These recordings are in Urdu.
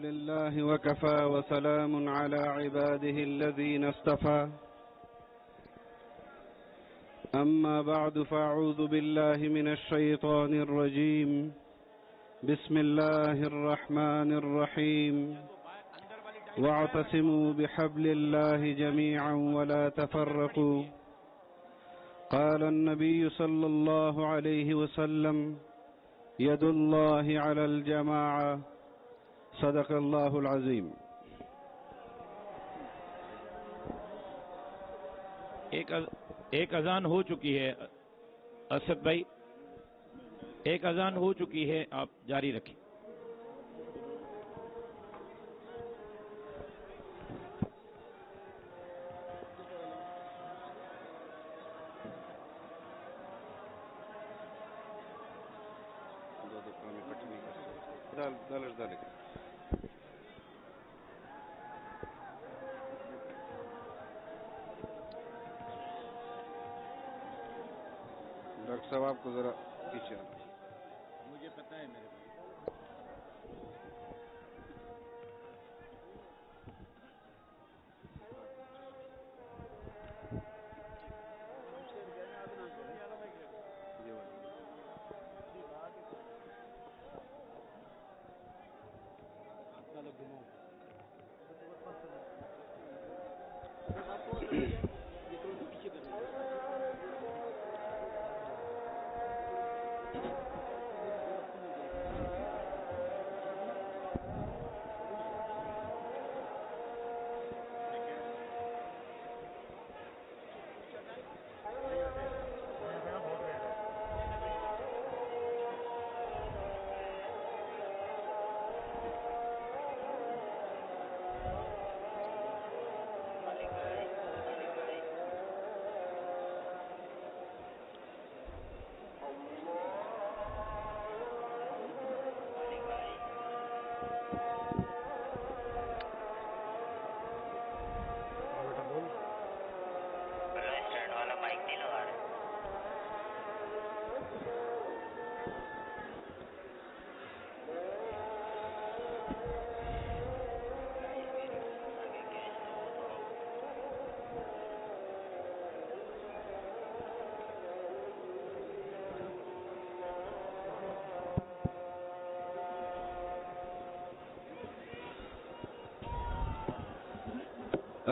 لله وكفى وسلام على عباده الذين اصطفى أما بعد فأعوذ بالله من الشيطان الرجيم بسم الله الرحمن الرحيم واعتصموا بحبل الله جميعا ولا تفرقوا قال النبي صلى الله عليه وسلم يد الله على الجماعة صدق اللہ العظیم۔ ایک اذان ہو چکی ہے اسد بھائی، ایک اذان ہو چکی ہے، آپ جاری رکھیں۔ ڈاکٹر صاحب آپ کو ذرا پیچھے مجھے پتا ہے میرے بھائی۔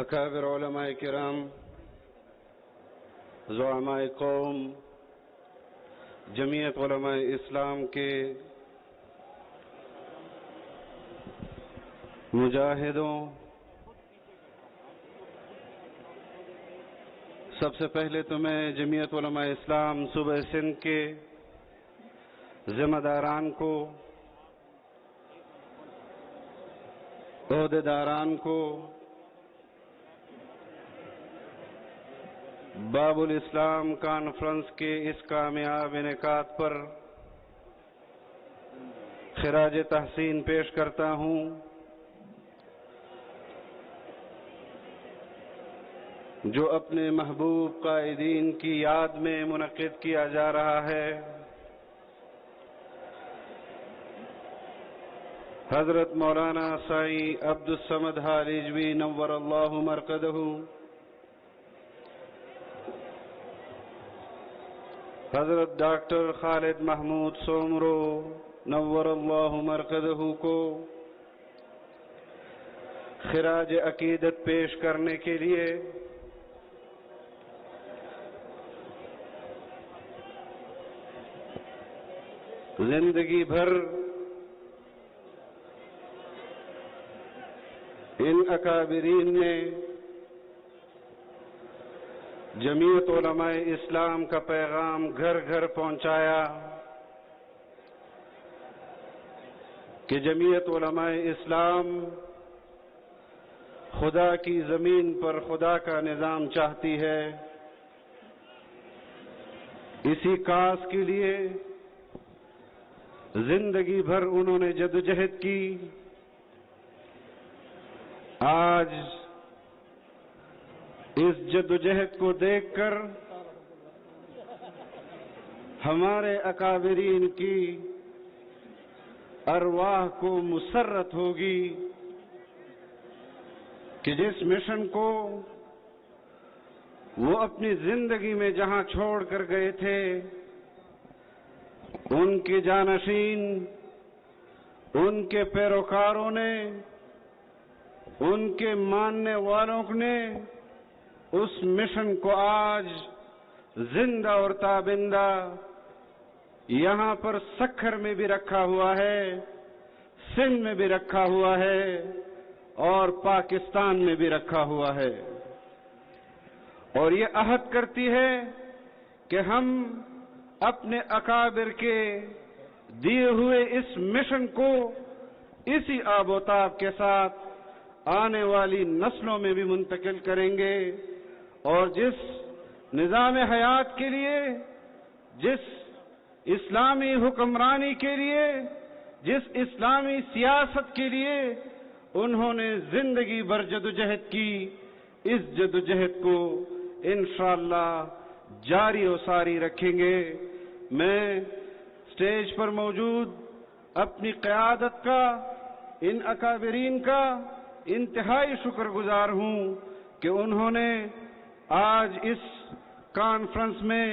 اکابر علماء کرام، زعماء قوم، جمعیت علماء اسلام کے مجاہدوں، سب سے پہلے تو میں جمعیت علماء اسلام صوبہ سندھ کے ذمہ داران کو، عہدیداران کو، باب الاسلام کانفرنس کے اس کامیاب انعقاد پر خراج تحسین پیش کرتا ہوں۔ جو اپنے محبوب قائدین کی یاد میں منعقد کیا جا رہا ہے۔ حضرت مولانا سائی عبد الصمد حاریجوی نور اللہ مرقدہ، حضرت ڈاکٹر خالد محمود سومرو نور اللہ مرقدہ کو خراج عقیدت پیش کرنے کے لیے زندگی بھر ان اکابرین نے جمعیت علماء اسلام کا پیغام گھر گھر پہنچایا کہ جمعیت علماء اسلام خدا کی زمین پر خدا کا نظام چاہتی ہے۔ اسی کاس کے لیے زندگی بھر انہوں نے جدوجہد کی۔ آج اس جدوجہد کو دیکھ کر ہمارے اکابرین کی ارواح کو مسرت ہوگی کہ جس مشن کو وہ اپنی زندگی میں جہاں چھوڑ کر گئے تھے، ان کے جانشین، ان کے پیروکاروں نے، ان کے ماننے والوں نے اس مشن کو آج زندہ اور تابندہ یہاں پر سکھر میں بھی رکھا ہوا ہے، سندھ میں بھی رکھا ہوا ہے اور پاکستان میں بھی رکھا ہوا ہے، اور یہ عہد کرتی ہے کہ ہم اپنے اکابر کے دیے ہوئے اس مشن کو اسی آب و تاب کے ساتھ آنے والی نسلوں میں بھی منتقل کریں گے، اور جس نظام حیات کے لیے، جس اسلامی حکمرانی کے لیے، جس اسلامی سیاست کے لیے انہوں نے زندگی بھر جدوجہد کی، اس جدوجہد کو انشاءاللہ جاری و ساری رکھیں گے۔ میں اسٹیج پر موجود اپنی قیادت کا، ان اکابرین کا انتہائی شکر گزار ہوں کہ انہوں نے آج اس کانفرنس میں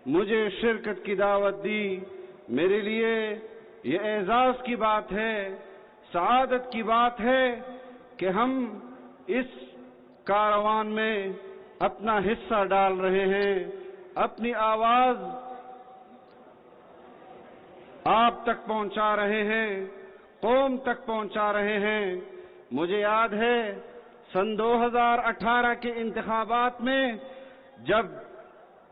مجھے شرکت کی دعوت دی۔ میرے لیے یہ اعزاز کی بات ہے، سعادت کی بات ہے کہ ہم اس کاروان میں اپنا حصہ ڈال رہے ہیں، اپنی آواز آپ تک پہنچا رہے ہیں، قوم تک پہنچا رہے ہیں۔ مجھے یاد ہے سن 2018 کے انتخابات میں جب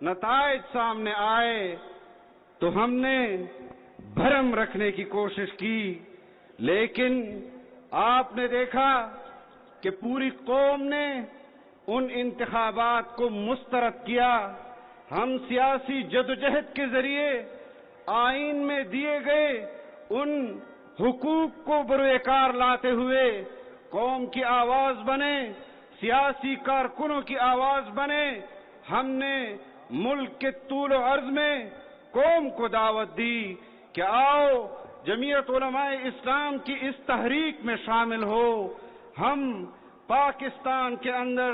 نتائج سامنے آئے تو ہم نے بھرم رکھنے کی کوشش کی، لیکن آپ نے دیکھا کہ پوری قوم نے ان انتخابات کو مسترد کیا۔ ہم سیاسی جدوجہد کے ذریعے آئین میں دیے گئے ان حقوق کو بروئے کار لاتے ہوئے قوم کی آواز بنے، سیاسی کارکنوں کی آواز بنے۔ ہم نے ملک کے طول و عرض میں قوم کو دعوت دی کہ آؤ جمعیت علماء اسلام کی اس تحریک میں شامل ہو۔ ہم پاکستان کے اندر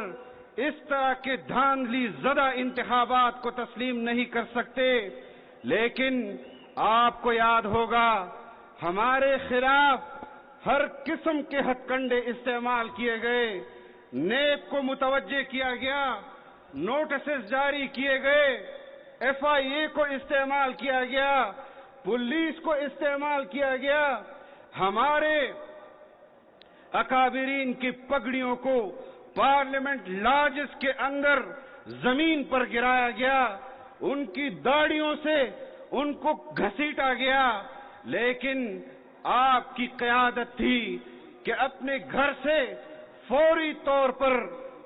اس طرح کے دھاندلی زدہ انتخابات کو تسلیم نہیں کر سکتے، لیکن آپ کو یاد ہوگا ہمارے خلاف ہر قسم کے ہتھ کنڈے استعمال کیے گئے، نیب کو متوجہ کیا گیا، نوٹسز جاری کیے گئے، FIA کو استعمال کیا گیا، پولیس کو استعمال کیا گیا، ہمارے اکابرین کی پگڑیوں کو پارلیمنٹ لاجز کے اندر زمین پر گرایا گیا، ان کی داڑھیوں سے ان کو گھسیٹا گیا، لیکن آپ کی قیادت تھی کہ اپنے گھر سے فوری طور پر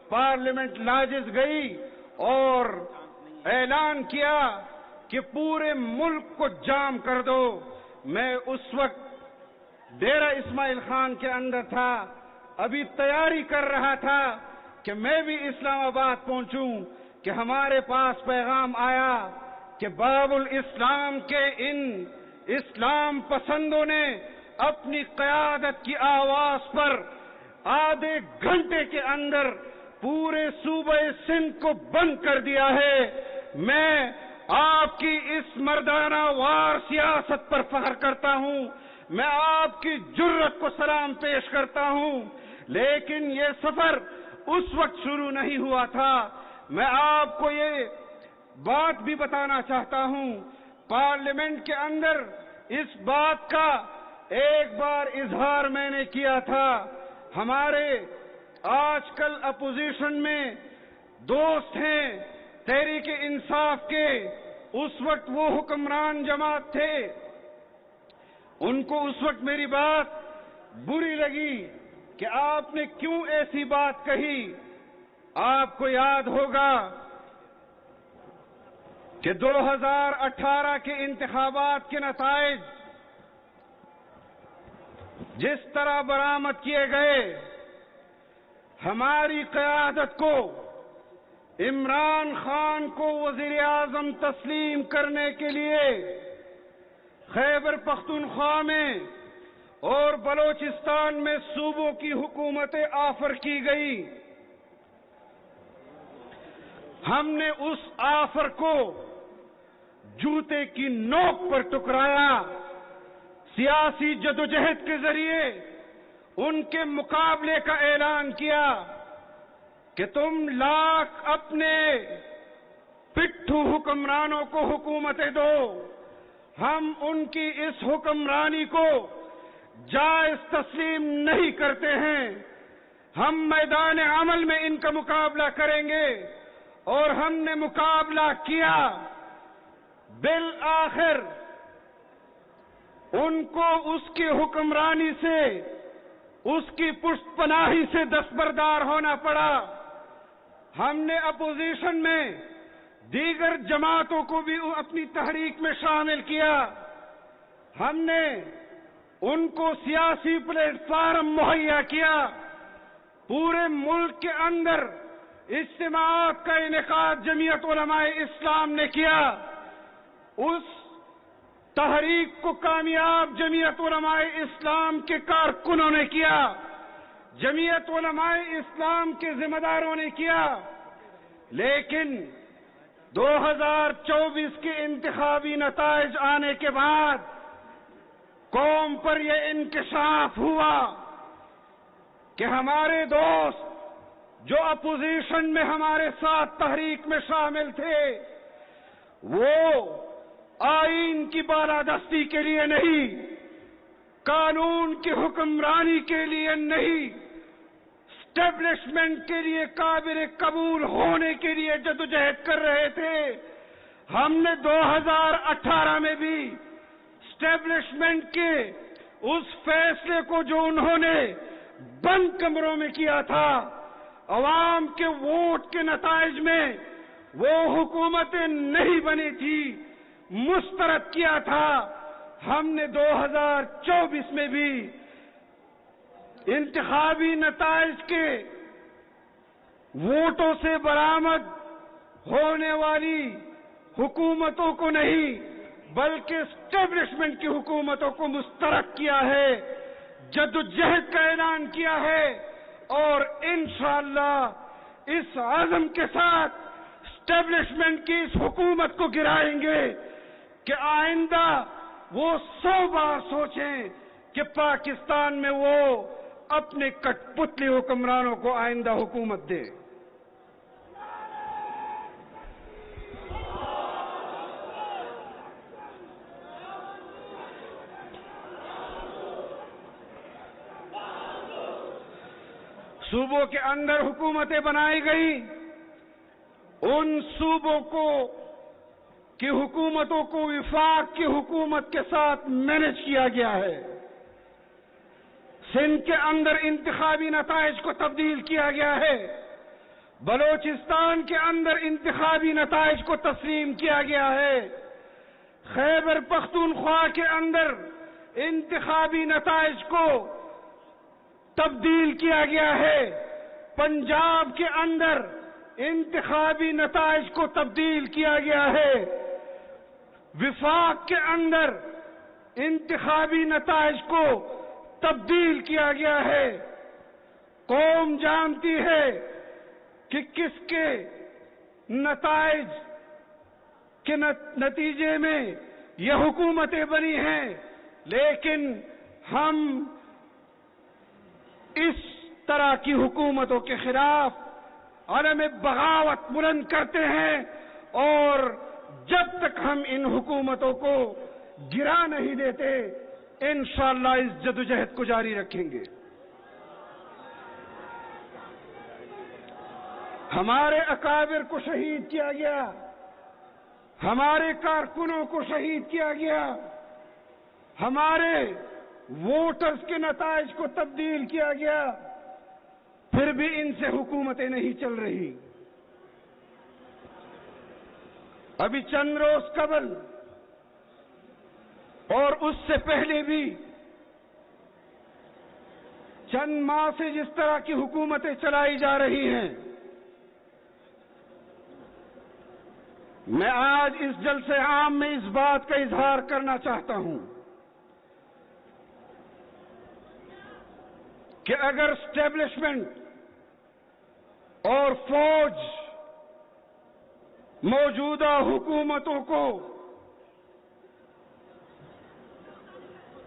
پارلیمنٹ لاجز گئی اور اعلان کیا کہ پورے ملک کو جام کر دو۔ میں اس وقت ڈیرہ اسماعیل خان کے اندر تھا، ابھی تیاری کر رہا تھا کہ میں بھی اسلام آباد پہنچوں کہ ہمارے پاس پیغام آیا کہ باب الاسلام کے ان اسلام پسندوں نے اپنی قیادت کی آواز پر آدھے گھنٹے کے اندر پورے صوبہ سندھ کو بند کر دیا ہے۔ میں آپ کی اس مردانہ وار سیاست پر فخر کرتا ہوں، میں آپ کی جرأت کو سلام پیش کرتا ہوں، لیکن یہ سفر اس وقت شروع نہیں ہوا تھا۔ میں آپ کو یہ بات بھی بتانا چاہتا ہوں، پارلیمنٹ کے اندر اس بات کا ایک بار اظہار میں نے کیا تھا۔ ہمارے آج کل اپوزیشن میں دوست ہیں تحریک انصاف کے، اس وقت وہ حکمران جماعت تھے، ان کو اس وقت میری بات بری لگی کہ آپ نے کیوں ایسی بات کہی۔ آپ کو یاد ہوگا کہ 2018 کے انتخابات کے نتائج جس طرح برآمد کیے گئے، ہماری قیادت کو عمران خان کو وزیر اعظم تسلیم کرنے کے لیے خیبر پختونخوا میں اور بلوچستان میں صوبوں کی حکومتیں آفر کی گئی. ہم نے اس آفر کو جوتے کی نوک پر ٹکرایا. سیاسی جدوجہد کے ذریعے ان کے مقابلے کا اعلان کیا کہ تم لاکھ اپنے پٹھو حکمرانوں کو حکومتیں دو. ہم ان کی اس حکمرانی کو جائز تسلیم نہیں کرتے ہیں. ہم میدان عمل میں ان کا مقابلہ کریں گے اور ہم نے مقابلہ کیا. بالآخر ان کو اس کی حکمرانی سے، اس کی پشت پناہی سے دستبردار ہونا پڑا. ہم نے اپوزیشن میں دیگر جماعتوں کو بھی اپنی تحریک میں شامل کیا. ہم نے ان کو سیاسی پلیٹ فارم مہیا کیا. پورے ملک کے اندر اجتماعات کا انعقاد جمعیت علماء اسلام نے کیا. اس تحریک کو کامیاب جمعیت علماء اسلام کے کارکنوں نے کیا. جمعیت علماء اسلام کے ذمہ داروں نے کیا. لیکن 2024 کے انتخابی نتائج آنے کے بعد قوم پر یہ انکشاف ہوا کہ ہمارے دوست جو اپوزیشن میں ہمارے ساتھ تحریک میں شامل تھے، وہ آئین کی بالادستی کے لیے نہیں، قانون کی حکمرانی کے لیے نہیں، اسٹیبلشمنٹ کے لیے قابل قبول ہونے کے لیے جدوجہد کر رہے تھے. ہم نے 2018 میں بھی اسٹیبلشمنٹ کے اس فیصلے کو جو انہوں نے بند کمروں میں کیا تھا، عوام کے ووٹ کے نتائج میں وہ حکومتیں نہیں بنی تھی، مسترد کیا تھا. ہم نے 2024 میں بھی انتخابی نتائج کے ووٹوں سے برآمد ہونے والی حکومتوں کو نہیں بلکہ اسٹیبلشمنٹ کی حکومتوں کو مسترد کیا ہے، جدوجہد کا اعلان کیا ہے. اور انشاءاللہ اس عزم کے ساتھ اسٹیبلشمنٹ کی اس حکومت کو گرائیں گے کہ آئندہ وہ 100 بار سوچیں کہ پاکستان میں وہ اپنے کٹ پتلی حکمرانوں کو آئندہ حکومت دے. صوبوں کے اندر حکومتیں بنائی گئی. ان صوبوں کی حکومتوں کو وفاق کی حکومت کے ساتھ مینج کیا گیا ہے. سندھ کے اندر انتخابی نتائج کو تبدیل کیا گیا ہے. بلوچستان کے اندر انتخابی نتائج کو تسلیم کیا گیا ہے. خیبر پختونخوا کے اندر انتخابی نتائج کو تبدیل کیا گیا ہے. پنجاب کے اندر انتخابی نتائج کو تبدیل کیا گیا ہے. وفاق کے اندر انتخابی نتائج کو تبدیل کیا گیا ہے. قوم جانتی ہے کہ کس کے نتائج کے نتیجے میں یہ حکومتیں بنی ہیں، لیکن ہم اس طرح کی حکومتوں کے خلاف علم بغاوت بلند کرتے ہیں، اور جب تک ہم ان حکومتوں کو گرا نہیں دیتے انشاءاللہ اس جدوجہد کو جاری رکھیں گے. ہمارے اکابر کو شہید کیا گیا، ہمارے کارکنوں کو شہید کیا گیا، ہمارے ووٹرز کے نتائج کو تبدیل کیا گیا، پھر بھی ان سے حکومتیں نہیں چل رہی. ابھی چند روز قبل اور اس سے پہلے بھی چند ماہ سے جس طرح کی حکومتیں چلائی جا رہی ہیں، میں آج اس جلسے عام میں اس بات کا اظہار کرنا چاہتا ہوں کہ اگر اسٹیبلشمنٹ اور فوج موجودہ حکومتوں کو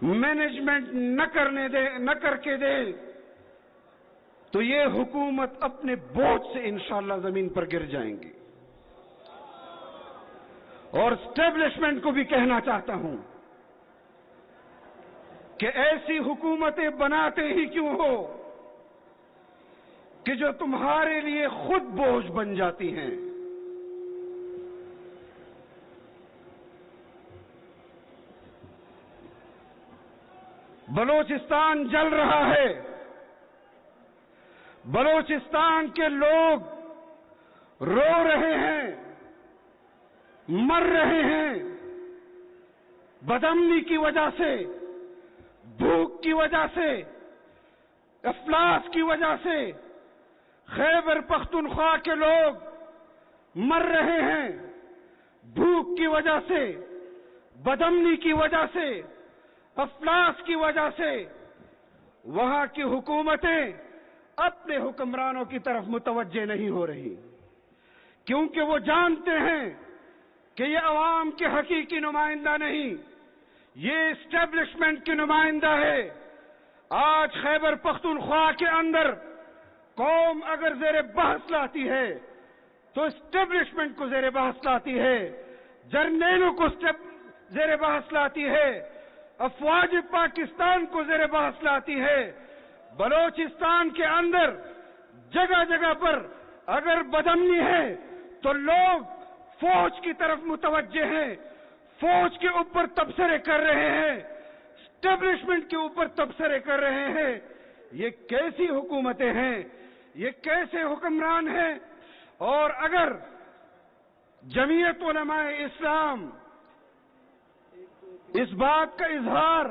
مینجمنٹ نہ کر کے دے تو یہ حکومت اپنے بوجھ سے انشاءاللہ زمین پر گر جائیں گی. اور اسٹیبلشمنٹ کو بھی کہنا چاہتا ہوں کہ ایسی حکومتیں بناتے ہی کیوں ہو کہ جو تمہارے لیے خود بوجھ بن جاتی ہیں. بلوچستان جل رہا ہے. بلوچستان کے لوگ رو رہے ہیں, مر رہے ہیں, بدامنی کی وجہ سے, بھوک کی وجہ سے, افلاس کی وجہ سے. خیبر پختونخوا کے لوگ مر رہے ہیں بھوک کی وجہ سے, بدامنی کی وجہ سے, افلاس کی وجہ سے. وہاں کی حکومتیں اپنے حکمرانوں کی طرف متوجہ نہیں ہو رہی کیونکہ وہ جانتے ہیں کہ یہ عوام کے حقیقی نمائندہ نہیں, یہ اسٹیبلشمنٹ کی نمائندہ ہے. آج خیبر پختونخوا کے اندر قوم اگر زیر بحث لاتی ہے تو اسٹیبلشمنٹ کو زیر بحث لاتی ہے, جرنیلوں کو زیر بحث لاتی ہے, افواج پاکستان کو زیر بحث لاتی ہے. بلوچستان کے اندر جگہ جگہ پر اگر بدامنی ہے تو لوگ فوج کی طرف متوجہ ہیں, فوج کے اوپر تبصرے کر رہے ہیں, اسٹیبلشمنٹ کے اوپر تبصرے کر رہے ہیں. یہ کیسی حکومتیں ہیں, یہ کیسے حکمران ہیں؟ اور اگر جمعیت علماء اسلام اس بات کا اظہار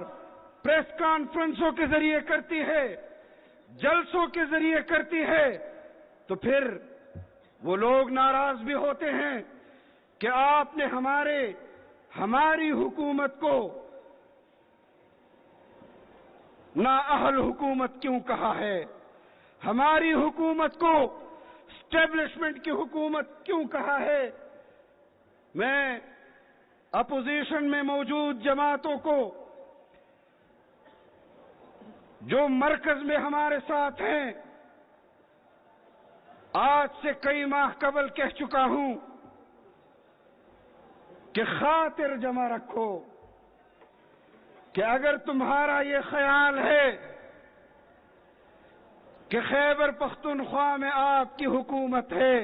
پریس کانفرنسوں کے ذریعے کرتی ہے, جلسوں کے ذریعے کرتی ہے, تو پھر وہ لوگ ناراض بھی ہوتے ہیں کہ آپ نے ہماری حکومت کو نااہل حکومت کیوں کہا ہے, ہماری حکومت کو اسٹیبلشمنٹ کی حکومت کیوں کہا ہے. میں اپوزیشن میں موجود جماعتوں کو جو مرکز میں ہمارے ساتھ ہیں آج سے کئی ماہ قبل کہہ چکا ہوں کہ خاطر جمع رکھو کہ اگر تمہارا یہ خیال ہے کہ خیبر پختونخوا میں آپ کی حکومت ہے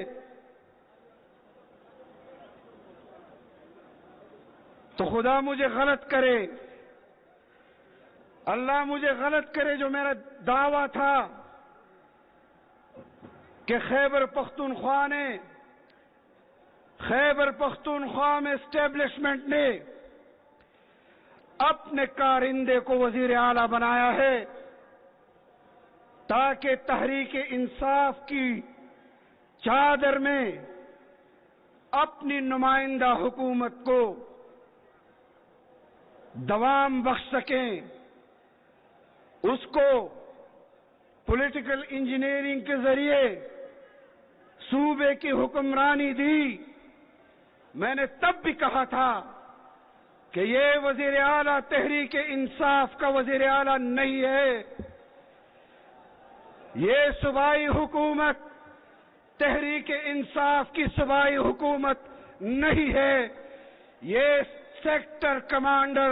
تو خدا مجھے غلط کرے, اللہ مجھے غلط کرے جو میرا دعویٰ تھا کہ خیبر پختونخوا میں اسٹیبلشمنٹ نے اپنے کارندے کو وزیر اعلیٰ بنایا ہے تاکہ تحریک انصاف کی چادر میں اپنی نمائندہ حکومت کو دوام بخش سکیں. اس کو پولیٹیکل انجینئرنگ کے ذریعے صوبے کی حکمرانی دی. میں نے تب بھی کہا تھا کہ یہ وزیر اعلیٰ تحریک انصاف کا وزیر اعلیٰ نہیں ہے, یہ صوبائی حکومت تحریک انصاف کی صوبائی حکومت نہیں ہے, یہ سیکٹر کمانڈر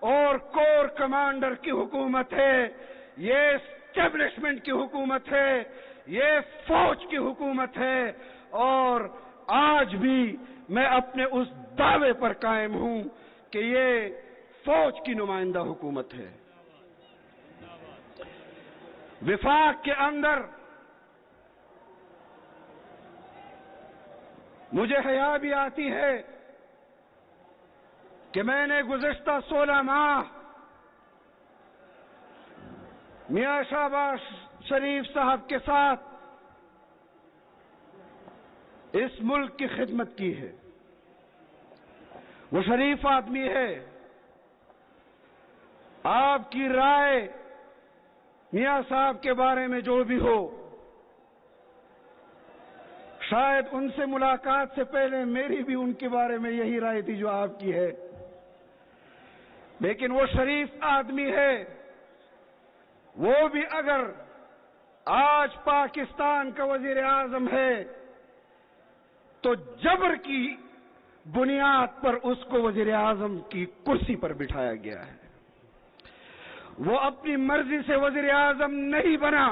اور کور کمانڈر کی حکومت ہے, یہ اسٹیبلشمنٹ کی حکومت ہے, یہ فوج کی حکومت ہے. اور آج بھی میں اپنے اس دعوے پر قائم ہوں کہ یہ فوج کی نمائندہ حکومت ہے. وفاق کے اندر مجھے حیا بھی آتی ہے کہ میں نے گزشتہ 16 ماہ میاں شہباز شریف صاحب کے ساتھ اس ملک کی خدمت کی ہے. وہ شریف آدمی ہے, آپ کی رائے میاں صاحب کے بارے میں جو بھی ہو، شاید ان سے ملاقات سے پہلے میری بھی ان کے بارے میں یہی رائے تھی جو آپ کی ہے، لیکن وہ شریف آدمی ہے. وہ بھی اگر آج پاکستان کا وزیر اعظم ہے تو جبر کی بنیاد پر اس کو وزیر اعظم کی کرسی پر بٹھایا گیا ہے. وہ اپنی مرضی سے وزیر اعظم نہیں بنا.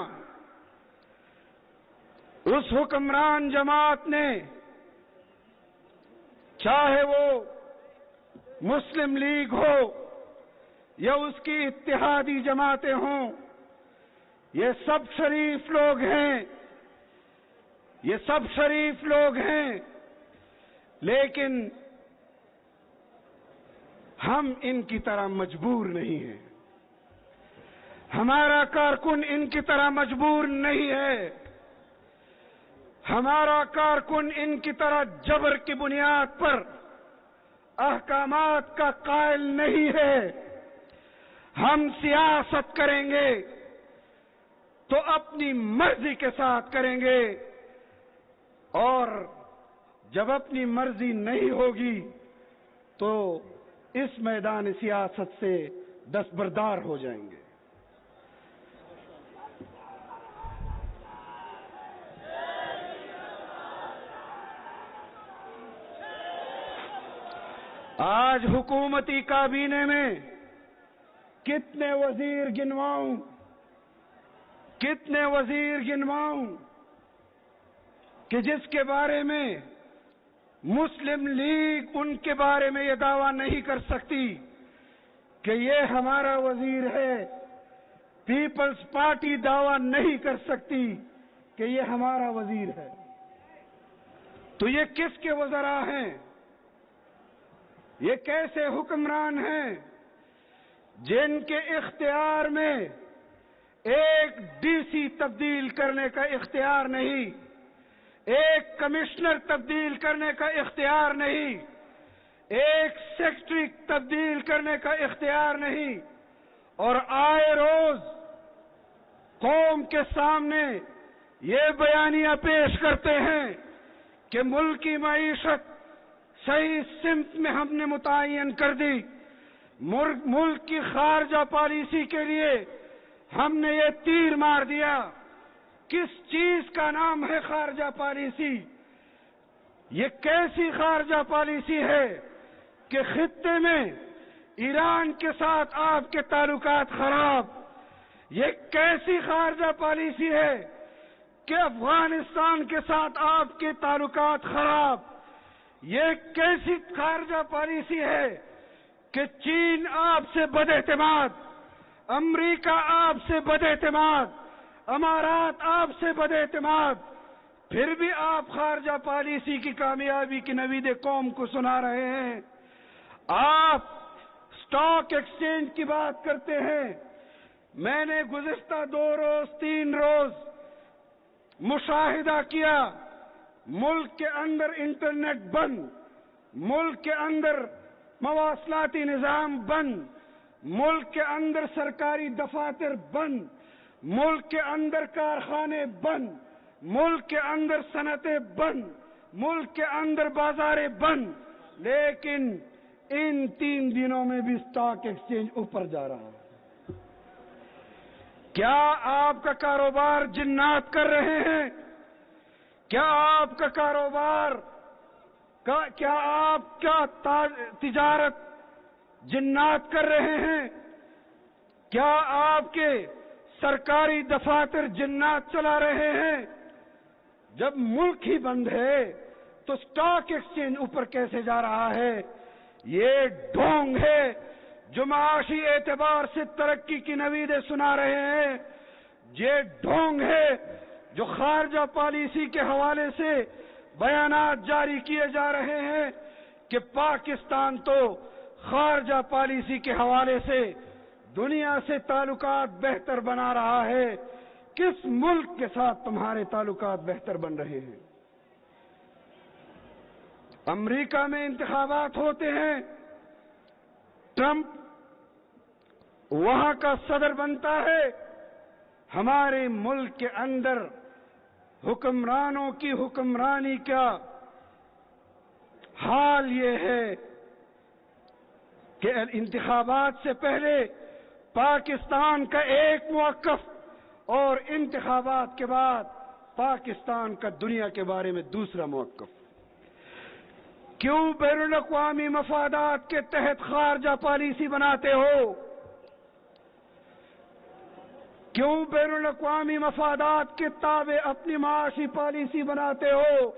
اس حکمران جماعت نے، چاہے وہ مسلم لیگ ہو یا اس کی اتحادی جماعتیں ہوں، یہ سب شریف لوگ ہیں، یہ سب شریف لوگ ہیں، لیکن ہم ان کی طرح مجبور نہیں ہیں. ہمارا کارکن ان کی طرح مجبور نہیں ہے. ہمارا کارکن ان کی طرح جبر کی بنیاد پر احکامات کا قائل نہیں ہے. ہم سیاست کریں گے تو اپنی مرضی کے ساتھ کریں گے، اور جب اپنی مرضی نہیں ہوگی تو اس میدان سیاست سے دستبردار ہو جائیں گے. آج حکومتی کابینے میں کتنے وزیر گنواؤں کہ جس کے بارے میں مسلم لیگ ان کے بارے میں یہ دعویٰ نہیں کر سکتی کہ یہ ہمارا وزیر ہے. پیپلز پارٹی دعویٰ نہیں کر سکتی کہ یہ ہمارا وزیر ہے. تو یہ کس کے وزراء ہیں؟ یہ کیسے حکمران ہیں جن کے اختیار میں ایک ڈی سی تبدیل کرنے کا اختیار نہیں، ایک کمشنر تبدیل کرنے کا اختیار نہیں، ایک سیکرٹری تبدیل کرنے کا اختیار نہیں، اور آئے روز قوم کے سامنے یہ بیانیہ پیش کرتے ہیں کہ ملک کی معیشت صحیح سمت میں ہم نے متعین کر دی. ملک کی خارجہ پالیسی کے لیے ہم نے یہ تیر مار دیا. کس چیز کا نام ہے خارجہ پالیسی؟ یہ کیسی خارجہ پالیسی ہے کہ خطے میں ایران کے ساتھ آپ کے تعلقات خراب؟ یہ کیسی خارجہ پالیسی ہے کہ افغانستان کے ساتھ آپ کے تعلقات خراب؟ یہ کیسی خارجہ پالیسی ہے کہ چین آپ سے بد اعتماد، امریکہ آپ سے بد اعتماد، امارات آپ سے بد اعتماد، پھر بھی آپ خارجہ پالیسی کی کامیابی کی نوید قوم کو سنا رہے ہیں؟ آپ اسٹاک ایکسچینج کی بات کرتے ہیں. میں نے گزشتہ 2-3 روز مشاہدہ کیا، ملک کے اندر انٹرنیٹ بند، ملک کے اندر مواصلاتی نظام بند، ملک کے اندر سرکاری دفاتر بند، ملک کے اندر کارخانے بند، ملک کے اندر صنعتیں بند، ملک کے اندر بازاریں بند، لیکن ان 3 دنوں میں بھی اسٹاک ایکسچینج اوپر جا رہا ہے. کیا آپ کا کاروبار جنات کر رہے ہیں؟ کیا آپ کا کاروبار کیا آپ کا تجارت جنات کر رہے ہیں؟ کیا آپ کے سرکاری دفاتر جنات چلا رہے ہیں؟ جب ملک ہی بند ہے تو اسٹاک ایکسچینج اوپر کیسے جا رہا ہے؟ یہ ڈھونگ ہے جو معاشی اعتبار سے ترقی کی نویدیں سنا رہے ہیں. یہ ڈھونگ ہے جو خارجہ پالیسی کے حوالے سے بیانات جاری کیے جا رہے ہیں کہ پاکستان تو خارجہ پالیسی کے حوالے سے دنیا سے تعلقات بہتر بنا رہا ہے. کس ملک کے ساتھ تمہارے تعلقات بہتر بن رہے ہیں؟ امریکہ میں انتخابات ہوتے ہیں، ٹرمپ وہاں کا صدر بنتا ہے، ہمارے ملک کے اندر حکمرانوں کی حکمرانی کا حال یہ ہے کہ انتخابات سے پہلے پاکستان کا ایک موقف اور انتخابات کے بعد پاکستان کا دنیا کے بارے میں دوسرا موقف. کیوں بین الاقوامی مفادات کے تحت خارجہ پالیسی بناتے ہو؟ کیوں بین الاقوامی مفادات کے تابع اپنی معاشی پالیسی بناتے ہو؟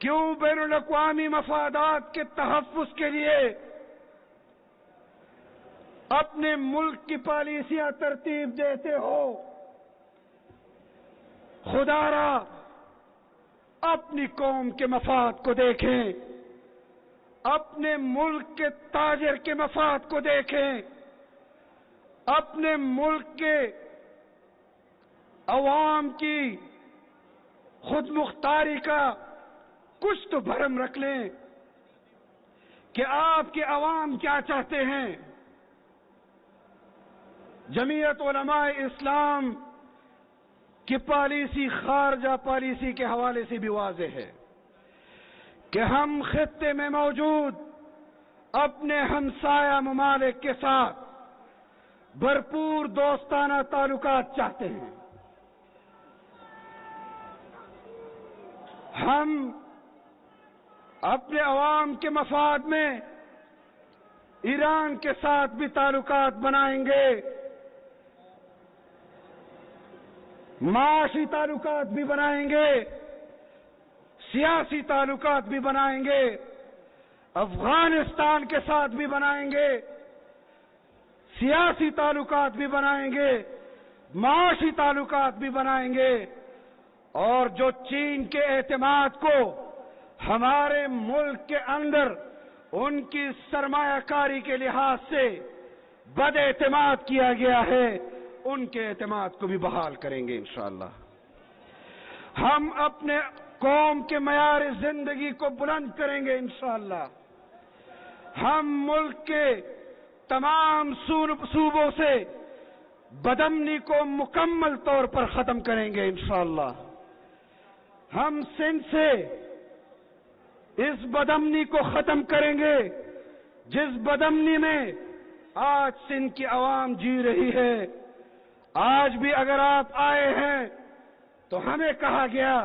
کیوں بین الاقوامی مفادات کے تحفظ کے لیے اپنے ملک کی پالیسیاں ترتیب دیتے ہو؟ خدا را اپنی قوم کے مفاد کو دیکھیں، اپنے ملک کے تاجر کے مفاد کو دیکھیں، اپنے ملک کے عوام کی خود مختاری کا کچھ تو بھرم رکھ لیں کہ آپ کے عوام کیا چاہتے ہیں. جمعیت علماء اسلام کی پالیسی خارجہ پالیسی کے حوالے سے بھی واضح ہے کہ ہم خطے میں موجود اپنے ہمسایہ ممالک کے ساتھ بھرپور دوستانہ تعلقات چاہتے ہیں. ہم اپنے عوام کے مفاد میں ایران کے ساتھ بھی تعلقات بنائیں گے، معاشی تعلقات بھی بنائیں گے، سیاسی تعلقات بھی بنائیں گے، افغانستان کے ساتھ بھی بنائیں گے، سیاسی تعلقات بھی بنائیں گے، معاشی تعلقات بھی بنائیں گے. اور جو چین کے اعتماد کو ہمارے ملک کے اندر ان کی سرمایہ کاری کے لحاظ سے بد اعتماد کیا گیا ہے، ان کے اعتماد کو بھی بحال کریں گے انشاءاللہ. ہم اپنے قوم کے معیار زندگی کو بلند کریں گے انشاءاللہ. ہم ملک کے تمام صوبوں سے بدامنی کو مکمل طور پر ختم کریں گے انشاءاللہ. ہم سندھ سے اس بدامنی کو ختم کریں گے جس بدامنی میں آج سندھ کی عوام جی رہی ہے. آج بھی اگر آپ آئے ہیں تو ہمیں کہا گیا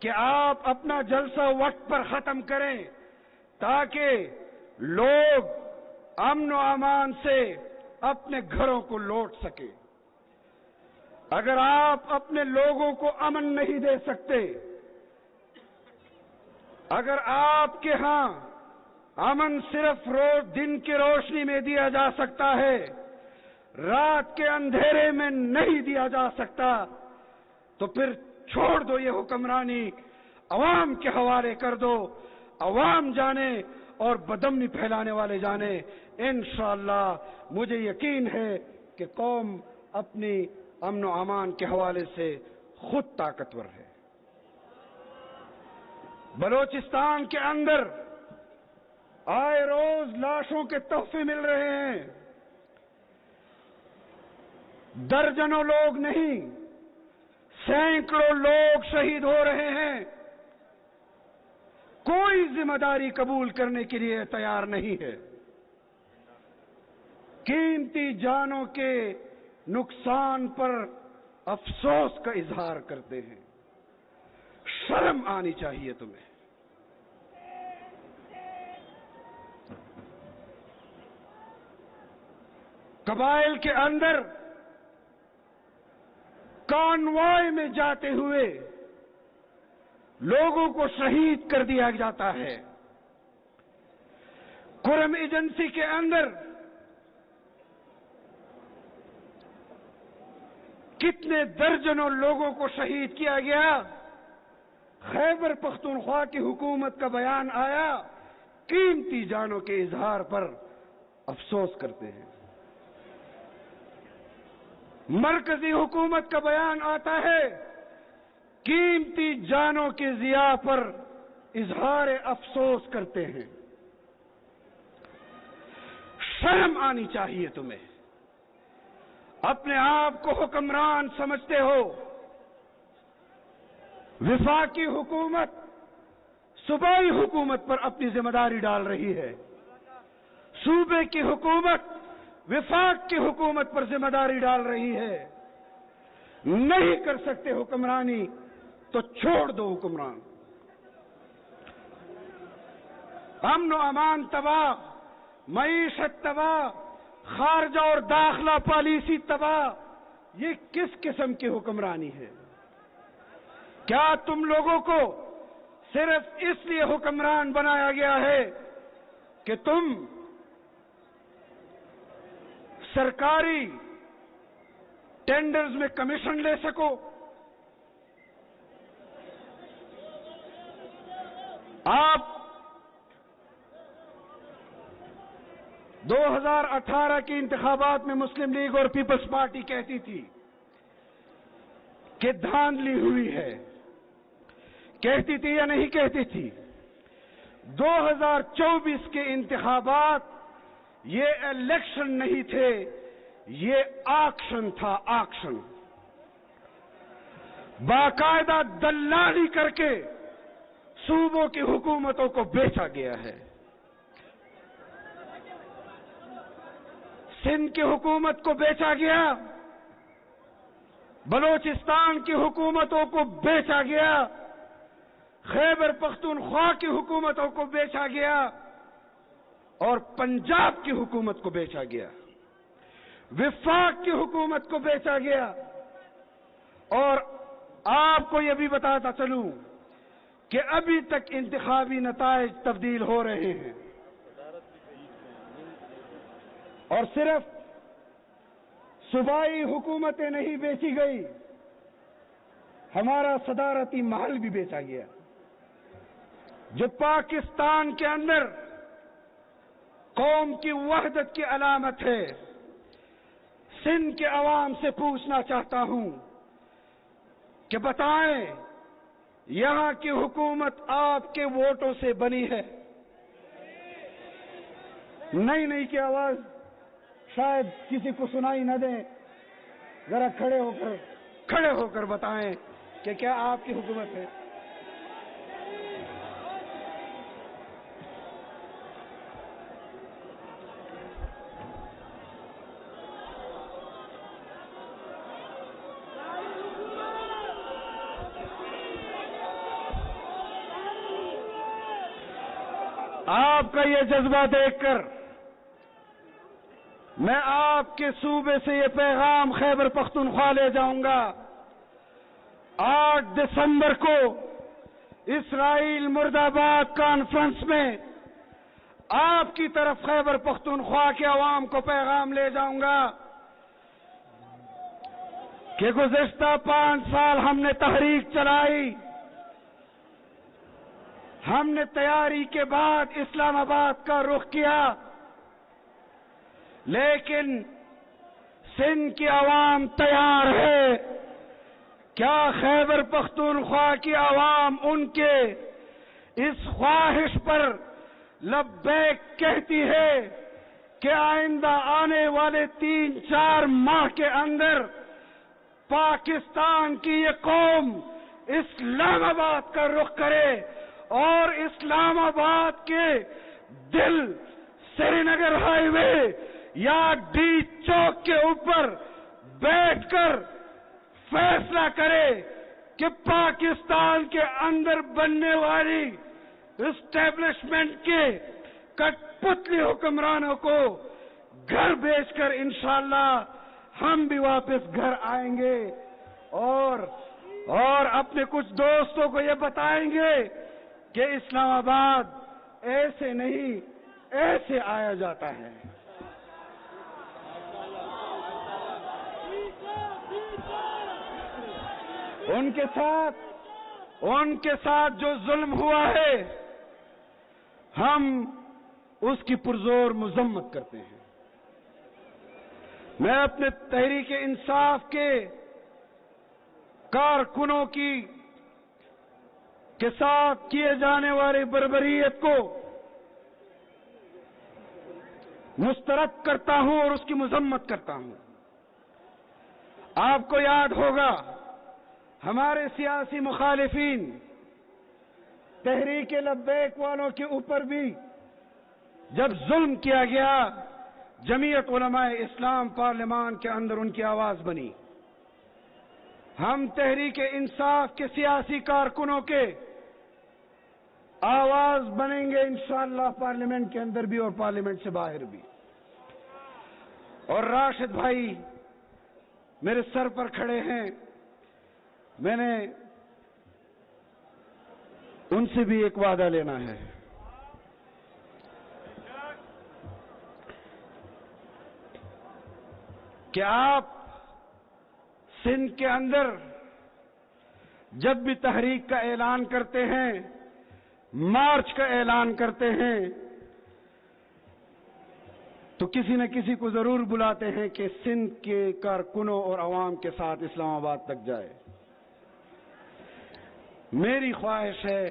کہ آپ اپنا جلسہ وقت پر ختم کریں تاکہ لوگ امن و امان سے اپنے گھروں کو لوٹ سکیں. اگر آپ اپنے لوگوں کو امن نہیں دے سکتے، اگر آپ کے ہاں امن صرف دن کی روشنی میں دیا جا سکتا ہے، رات کے اندھیرے میں نہیں دیا جا سکتا، تو پھر چھوڑ دو یہ حکمرانی، عوام کے حوالے کر دو. عوام جانے اور بدامنی پھیلانے والے جانے. انشاءاللہ مجھے یقین ہے کہ قوم اپنی امن و امان کے حوالے سے خود طاقتور ہے. بلوچستان کے اندر آئے روز لاشوں کے تحفے مل رہے ہیں. درجنوں لوگ نہیں، سینکڑوں لوگ شہید ہو رہے ہیں. کوئی ذمہ داری قبول کرنے کے لیے تیار نہیں ہے. قیمتی جانوں کے نقصان پر افسوس کا اظہار کرتے ہیں. شرم آنی چاہیے تمہیں. قبائل کے اندر کانوائے میں جاتے ہوئے لوگوں کو شہید کر دیا جاتا ہے. کرم ایجنسی کے اندر کتنے درجنوں لوگوں کو شہید کیا گیا. خیبر پختونخوا کی حکومت کا بیان آیا، قیمتی جانوں کے اظہار پر افسوس کرتے ہیں. مرکزی حکومت کا بیان آتا ہے، قیمتی جانوں کے ضیاع پر اظہار افسوس کرتے ہیں. شرم آنی چاہیے تمہیں. اپنے آپ کو حکمران سمجھتے ہو. وفاقی حکومت صوبائی حکومت پر اپنی ذمہ داری ڈال رہی ہے. صوبے کی حکومت وفاق کی حکومت پر ذمہ داری ڈال رہی ہے. نہیں کر سکتے حکمرانی تو چھوڑ دو حکمران. امن و امان تباہ، معیشت تباہ، خارجہ اور داخلہ پالیسی تباہ. یہ کس قسم کی حکمرانی ہے؟ کیا تم لوگوں کو صرف اس لیے حکمران بنایا گیا ہے کہ تم سرکاری ٹینڈرز میں کمیشن لے سکو؟ آپ 2018 کے انتخابات میں مسلم لیگ اور پیپلز پارٹی کہتی تھی کہ دھاندلی ہوئی ہے. کہتی تھی یا نہیں کہتی تھی؟ 2024 کے انتخابات یہ الیکشن نہیں تھے، یہ آکشن تھا. آکشن باقاعدہ دلالی کر کے صوبوں کی حکومتوں کو بیچا گیا ہے. سندھ کی حکومت کو بیچا گیا، بلوچستان کی حکومتوں کو بیچا گیا، خیبر پختونخوا کی حکومتوں کو بیچا گیا اور پنجاب کی حکومت کو بیچا گیا. وفاق کی حکومت کو بیچا گیا. اور آپ کو یہ بھی بتاتا چلوں کہ ابھی تک انتخابی نتائج تبدیل ہو رہے ہیں اور صرف صوبائی حکومتیں نہیں بیچی گئی، ہمارا صدارتی محل بھی بیچا گیا جو پاکستان کے اندر قوم کی وحدت کی علامت ہے. سندھ کے عوام سے پوچھنا چاہتا ہوں کہ بتائیں یہاں کی حکومت آپ کے ووٹوں سے بنی ہے؟ نہیں کی آواز شاید کسی کو سنائی نہ دے. ذرا کھڑے ہو کر بتائیں کہ کیا آپ کی حکومت ہے؟ آپ کا یہ جذبہ دیکھ کر میں آپ کے صوبے سے یہ پیغام خیبر پختونخوا لے جاؤں گا. 8 دسمبر کو اسرائیل مرد آباد کانفرنس میں آپ کی طرف خیبر پختونخوا کے عوام کو پیغام لے جاؤں گا کہ گزشتہ 5 سال ہم نے تحریک چلائی، ہم نے تیاری کے بعد اسلام آباد کا رخ کیا، لیکن سندھ کی عوام تیار ہے. کیا خیبر پختونخوا کی عوام ان کے اس خواہش پر لبیک کہتی ہے کہ آئندہ آنے والے 3-4 ماہ کے اندر پاکستان کی یہ قوم اسلام آباد کا رخ کرے اور اسلام آباد کے دل سری نگر ہائی وے یا ڈی چوک کے اوپر بیٹھ کر فیصلہ کرے کہ پاکستان کے اندر بننے والی اسٹیبلشمنٹ کے کٹ پتلی حکمرانوں کو گھر بیچ کر انشاءاللہ ہم بھی واپس گھر آئیں گے اور اپنے کچھ دوستوں کو یہ بتائیں گے کہ اسلام آباد ایسے نہیں ایسے آیا جاتا ہے. ان کے ساتھ جو ظلم ہوا ہے ہم اس کی پرزور مذمت کرتے ہیں. میں اپنے تحریک انصاف کے کارکنوں کے ساتھ کیے جانے والی بربریت کو مسترد کرتا ہوں اور اس کی مذمت کرتا ہوں. آپ کو یاد ہوگا ہمارے سیاسی مخالفین تحریک لبیک والوں کے اوپر بھی جب ظلم کیا گیا، جمعیت علماء اسلام پارلیمان کے اندر ان کی آواز بنی۔ ہم تحریک انصاف کے سیاسی کارکنوں کے آواز بنیں گے انشاءاللہ، پارلیمنٹ کے اندر بھی اور پارلیمنٹ سے باہر بھی۔ اور راشد بھائی میرے سر پر کھڑے ہیں، میں نے ان سے بھی ایک وعدہ لینا ہے کہ آپ سندھ کے اندر جب بھی تحریک کا اعلان کرتے ہیں، مارچ کا اعلان کرتے ہیں، تو کسی نہ کسی کو ضرور بلاتے ہیں کہ سندھ کے کارکنوں اور عوام کے ساتھ اسلام آباد تک جائے۔ میری خواہش ہے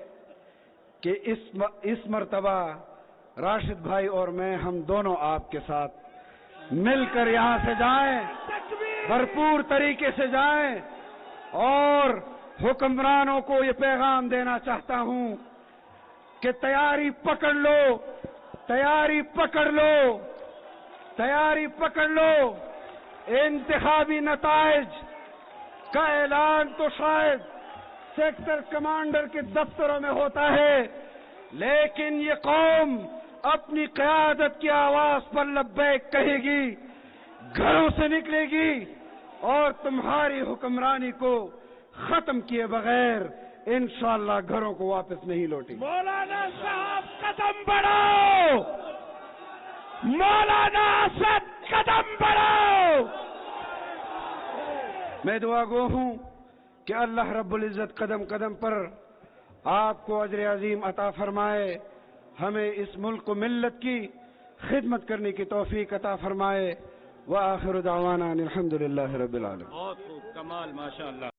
کہ اس مرتبہ راشد بھائی اور میں ہم دونوں آپ کے ساتھ مل کر یہاں سے جائیں، بھرپور طریقے سے جائیں، اور حکمرانوں کو یہ پیغام دینا چاہتا ہوں کہ تیاری پکڑ لو، تیاری پکڑ لو، تیاری پکڑ لو۔ انتخابی نتائج کا اعلان تو شاید سیکٹر کمانڈر کے دفتروں میں ہوتا ہے، لیکن یہ قوم اپنی قیادت کی آواز پر لبیک کہے گی، گھروں سے نکلے گی، اور تمہاری حکمرانی کو ختم کیے بغیر انشاءاللہ گھروں کو واپس نہیں لوٹیں۔ مولانا صاحب قدم بڑھاؤ، مولانا اسد قدم بڑھاؤ۔ میں دعا گو ہوں کہ اللہ رب العزت قدم قدم پر آپ کو اجر عظیم عطا فرمائے، ہمیں اس ملک و ملت کی خدمت کرنے کی توفیق عطا فرمائے۔ وآخر دعوانا الحمدللہ رب العالمین۔ بہت خوب، کمال، ماشاءاللہ۔